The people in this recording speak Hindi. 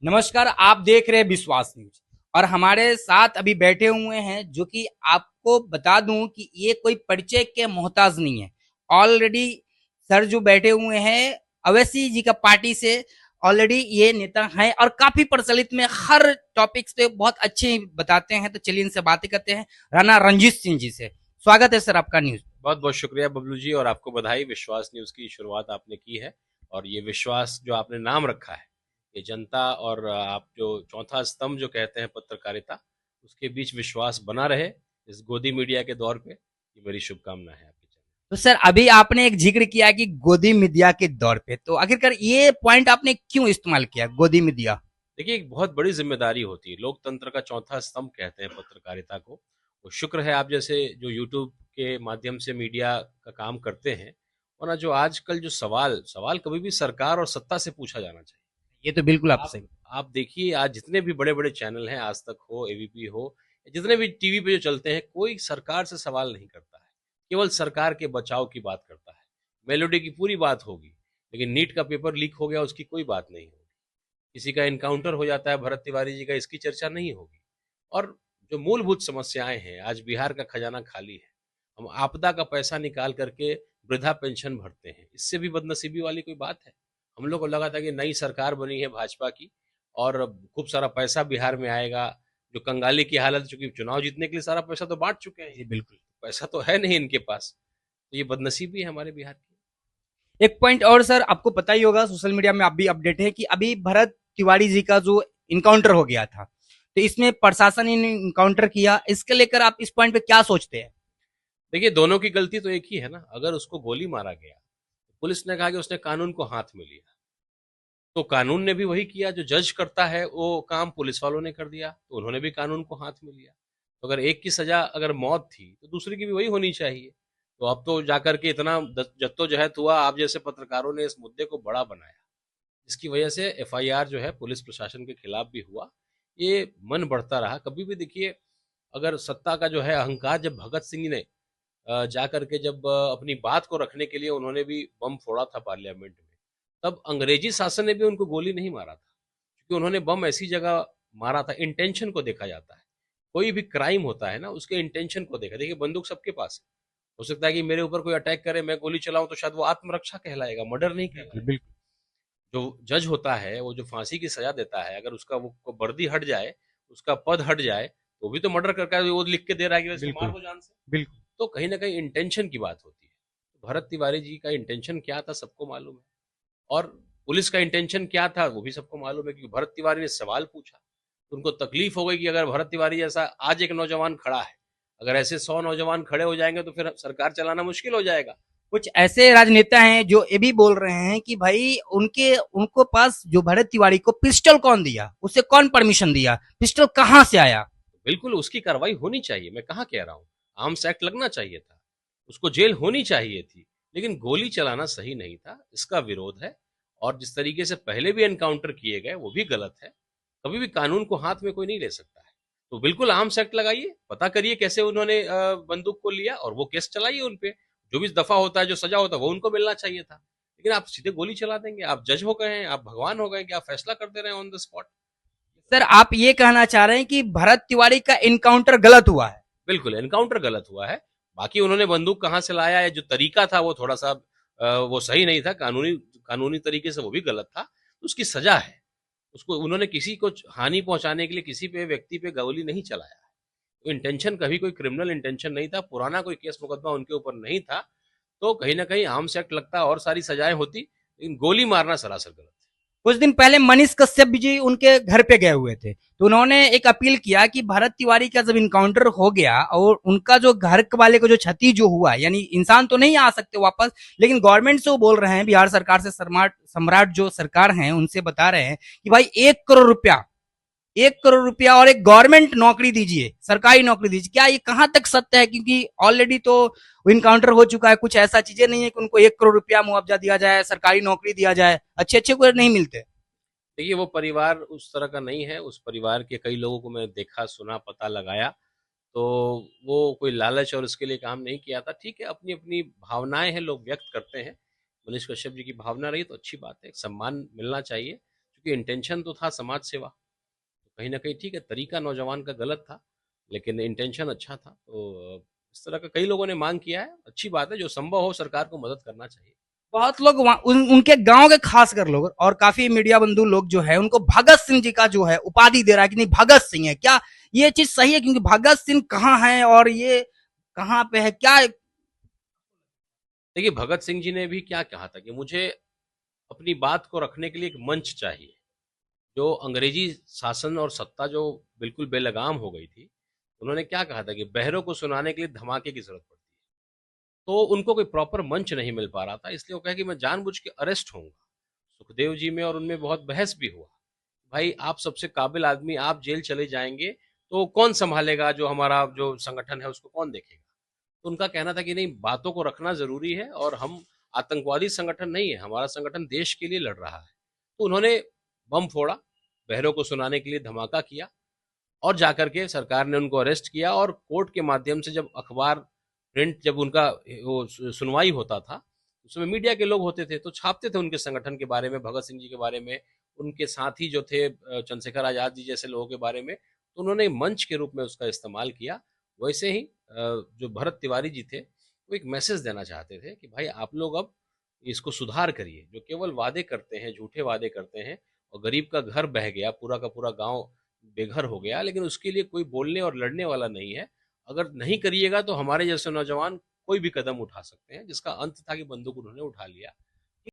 नमस्कार, आप देख रहे हैं विश्वास न्यूज और हमारे साथ अभी बैठे हुए हैं जो कि आपको बता दूं कि ये कोई परिचय के मोहताज नहीं है। ऑलरेडी सर जो बैठे हुए हैं अवैसी जी का पार्टी से ऑलरेडी ये नेता हैं और काफी प्रचलित में हर टॉपिक्स पे बहुत अच्छे बताते हैं। तो चलिए इनसे बातें करते हैं। राणा रणजीत सिंह जी से स्वागत है सर आपका न्यूज। बहुत बहुत शुक्रिया बबलू जी, और आपको बधाई। विश्वास न्यूज़ की शुरुआत आपने की है और ये विश्वास जो आपने नाम रखा है, ये जनता और आप जो चौथा स्तंभ जो कहते हैं पत्रकारिता, उसके बीच विश्वास बना रहे इस गोदी मीडिया के दौर पे। ये मेरी शुभकामना है आपके चैनल। तो सर अभी आपने एक जिक्र किया कि गोदी मीडिया के दौर पे, तो आखिरकार ये पॉइंट आपने क्यों इस्तेमाल किया गोदी मीडिया? देखिए, एक बहुत बड़ी जिम्मेदारी होती है, लोकतंत्र का चौथा स्तंभ कहते हैं पत्रकारिता को। वो शुक्र है आप जैसे जो यूट्यूब के माध्यम से मीडिया का काम करते हैं, वरना जो आजकल जो सवाल सवाल कभी भी सरकार और सत्ता से पूछा जाना चाहिए। ये तो बिल्कुल आप आप सही। आप देखिए, आज जितने भी बड़े-बड़े चैनल हैं, आज तक हो, एबीपी हो, जितने भी टीवी पे जो चलते हैं, कोई सरकार से सवाल नहीं करता है। केवल सरकार के बचाव की बात करता है। मेलोडी की पूरी बात होगी, लेकिन नीट का पेपर लीक हो गया, उसकी कोई बात नहीं होगी। किसी का एनकाउंटर हो जाता है भरत तिवारी जी का, इसकी चर्चा नहीं होगी। और जो मूलभूत समस्याएं हैं, आज बिहार का खजाना खाली है। हम आपदा का पैसा निकाल करके वृद्धा पेंशन भरते हैं, इससे भी बदनसीबी वाली कोई बात है? हम लोग को लगा था कि नई सरकार बनी है भाजपा की और खूब सारा पैसा बिहार में आएगा। जो कंगाली की हालत, चूंकि चुनाव जीतने के लिए सारा पैसा तो बांट चुके हैं, जी बिल्कुल। पैसा तो है नहीं इनके पास। तो ये बदनसीबी है हमारे बिहार की। एक पॉइंट और सर, आपको पता ही होगा सोशल मीडिया में आप भी अपडेट है कि अभी भरत तिवारी जी का जो इनकाउंटर हो गया था, तो इसमें प्रशासन ने इनकाउंटर किया, इसके लेकर आप इस पॉइंट पे क्या सोचते हैं? देखिए, दोनों की गलती तो एक ही है ना। अगर उसको गोली मारा गया, पुलिस ने कहा कि उसने कानून को हाथ में लिया, तो कानून ने भी वही किया जो जज करता है, वो काम पुलिस वालों ने कर दिया, तो उन्होंने भी कानून को हाथ में लिया। तो अगर एक की सजा अगर मौत थी, तो दूसरे की भी वही होनी चाहिए। तो अब तो जाकर के इतना जद्दोजहद हुआ, आप जैसे पत्रकारों ने इस मुद्दे को बड़ा बनाया, जिसकी वजह से एफआईआर जो है पुलिस प्रशासन के खिलाफ भी हुआ। ये मन बढ़ता रहा। कभी भी देखिए, अगर सत्ता का जो है अहंकार, जब भगत सिंह ने जा करके जब अपनी बात को रखने के लिए उन्होंने भी बम फोड़ा था पार्लियामेंट में, तब अंग्रेजी शासन ने भी उनको गोली नहीं मारा था, क्योंकि उन्होंने बम ऐसी जगह मारा था। इंटेंशन को देखा जाता है। कोई भी क्राइम होता है ना, उसके इंटेंशन को देखा। देखिए, बंदूक सबके पास है। हो सकता है कि मेरे ऊपर कोई अटैक करे, मैं गोली चलाऊं, तो शायद वो आत्मरक्षा कहलाएगा, मर्डर नहीं बिल्कुल कहलाएगा। बिल्कुल। जो जज होता है, वो जो फांसी की सजा देता है, अगर उसका वो वर्दी हट जाए, उसका पद हट जाए, तो भी तो मर्डर करके वो लिख के दे रहा है कि इसको मार बिल्कुल दो जान से। बिल्कुल। तो कहीं ना कहीं इंटेंशन की बात होती है। भरत तिवारी जी का इंटेंशन क्या था सबको मालूम है, और पुलिस का इंटेंशन क्या था वो भी सबको मालूम है, क्योंकि भरत तिवारी ने सवाल पूछा, तो उनको तकलीफ हो गई कि अगर भरत तिवारी जैसा आज एक नौजवान खड़ा है, अगर ऐसे 100 नौजवान खड़े हो जाएंगे तो फिर सरकार चलाना मुश्किल हो जाएगा। कुछ ऐसे राजनेता हैं जो ये भी बोल रहे हैं कि भाई उनके उनको पास जो भरत तिवारी को पिस्टल कौन दिया, उसे कौन परमिशन दिया, पिस्टल कहां से आया? बिल्कुल उसकी कार्रवाई होनी चाहिए, मैं कहाँ कह रहा हूँ। आर्म्स एक्ट लगना चाहिए था, उसको जेल होनी चाहिए थी, लेकिन गोली चलाना सही नहीं था, इसका विरोध है। और जिस तरीके से पहले भी एनकाउंटर किए गए, वो भी गलत है। कभी भी कानून को हाथ में कोई नहीं ले सकता है। तो बिल्कुल आर्म्स एक्ट लगाइए, पता करिए कैसे उन्होंने बंदूक को लिया, और वो केस चलाइए उन पे। जो भी दफा होता है, जो सजा होता है, वो उनको मिलना चाहिए था। लेकिन आप सीधे गोली चला देंगे। आप जज हो गए हैं, आप भगवान हो गए कि आप फैसला कर दे रहे हैं ऑन द स्पॉट। सर आप ये कहना चाह रहे हैं कि भरत तिवारी का इनकाउंटर गलत हुआ है? बिल्कुल, एनकाउंटर गलत हुआ है। बाकी उन्होंने बंदूक कहाँ से लाया है, जो तरीका था वो थोड़ा-सा वो सही नहीं था, कानूनी कानूनी तरीके से वो भी गलत था। तो उसकी सज़ा है। उसको उन्होंने किसी को हानि पहुँचाने के लिए किसी पे व्यक्ति पे गोली नहीं चलाया है। तो इंटेंशन कभी कोई क्रिमिनल इंटेंशन नहीं था, पुराना कोई केस मुकदमा उनके ऊपर नहीं था। तो कहीं न कहीं आर्म्स एक्ट लगता और सारी सज़ाएँ होती, लेकिन गोली मारना सरासर गलत है। कुछ दिन पहले मनीष कश्यप जी उनके घर पे गए हुए थे, तो उन्होंने एक अपील किया कि भरत तिवारी का जब इनकाउंटर हो गया और उनका जो घर वाले को जो क्षति जो हुआ, यानी इंसान तो नहीं आ सकते वापस, लेकिन गवर्नमेंट से वो बोल रहे हैं, बिहार सरकार से सम्राट सम्राट जो सरकार है उनसे बता रहे हैं कि भाई 1 करोड़ रुपया, 1 करोड़ रुपया और एक गवर्नमेंट नौकरी दीजिए, सरकारी नौकरी दीजिए। क्या ये कहां तक सत्य है? क्योंकि ऑलरेडी तो इनकाउंटर हो चुका है, कुछ ऐसा चीजें नहीं है कि उनको 1 करोड़ रुपया मुआवजा दिया जाए, सरकारी नौकरी दिया जाए, अच्छे अच्छे को नहीं मिलते। देखिए, वो परिवार उस तरह का नहीं है। उस परिवार के कई लोगों को मैंने देखा, सुना, पता लगाया। तो वो कोई लालच और उसके लिए काम नहीं किया था। ठीक है, अपनी-अपनी भावनाएँ हैं, लोग व्यक्त करते हैं। मनीष कश्यप जी की भावना रही तो अच्छी बात है, सम्मान मिलना चाहिए। क्योंकि क्योंकि इंटेंशन तो था समाज सेवा। तो कहीं ना कहीं ठीक है, तरीका नौजवान का गलत था, लेकिन इंटेंशन अच्छा था। तो इस तरह का कई लोगों ने मांग किया है, अच्छी बात है, जो संभव हो सरकार को मदद करना चाहिए। बहुत लोग उनके गांव के खासकर लोग और काफी मीडिया बंधु लोग जो है उनको भगत सिंह जी का जो है उपाधि दे रहा है कि नहीं भगत सिंह है। क्या ये चीज सही है? क्योंकि भगत सिंह कहाँ है और ये कहाँ पे है क्या? देखिए, भगत सिंह जी ने भी क्या कहा था कि मुझे अपनी बात को रखने के लिए एक मंच चाहिए। जो अंग्रेजी शासन और सत्ता जो बिल्कुल बेलगाम हो गई थी, उन्होंने क्या कहा था कि बहरों को सुनाने के लिए धमाके की जरूरत पड़ती है। तो उनको कोई प्रॉपर मंच नहीं मिल पा रहा था, इसलिए वो कहा कि मैं जानबूझ के अरेस्ट होऊंगा। सुखदेव जी में और उनमें बहुत बहस भी हुआ। भाई, आप सबसे काबिल आदमी, आप जेल चले जाएंगे तो कौन संभालेगा? जो हमारा जो संगठन है उसको कौन देखेगा? तो उनका कहना था कि नहीं, बातों को रखना जरूरी है, और हम आतंकवादी संगठन नहीं है, हमारा संगठन देश के लिए लड़ रहा है। तो उन्होंने बम फोड़ा, बहरों को सुनाने के लिए धमाका किया, और जाकर के सरकार ने उनको अरेस्ट किया। और कोर्ट के माध्यम से जब अखबार प्रिंट, जब उनका वो सुनवाई होता था, उसमें मीडिया के लोग होते थे तो छापते थे उनके संगठन के बारे में, भगत सिंह जी के बारे में, उनके साथी जो थे चंद्रशेखर आजाद जी जैसे लोगों के बारे में। तो उन्होंने मंच के रूप में उसका इस्तेमाल किया। वैसे ही जो भरत तिवारी जी थे, वो एक मैसेज देना चाहते थे कि भाई आप लोग अब इसको सुधार करिए। जो केवल वादे करते हैं, झूठे वादे करते हैं, और गरीब का घर बह गया, पूरा का पूरा गांव बेघर हो गया, लेकिन उसके लिए कोई बोलने और लड़ने वाला नहीं है। अगर नहीं करिएगा तो हमारे जैसे नौजवान कोई भी कदम उठा सकते हैं, जिसका अंत था कि बंदूक उन्होंने उठा लिया।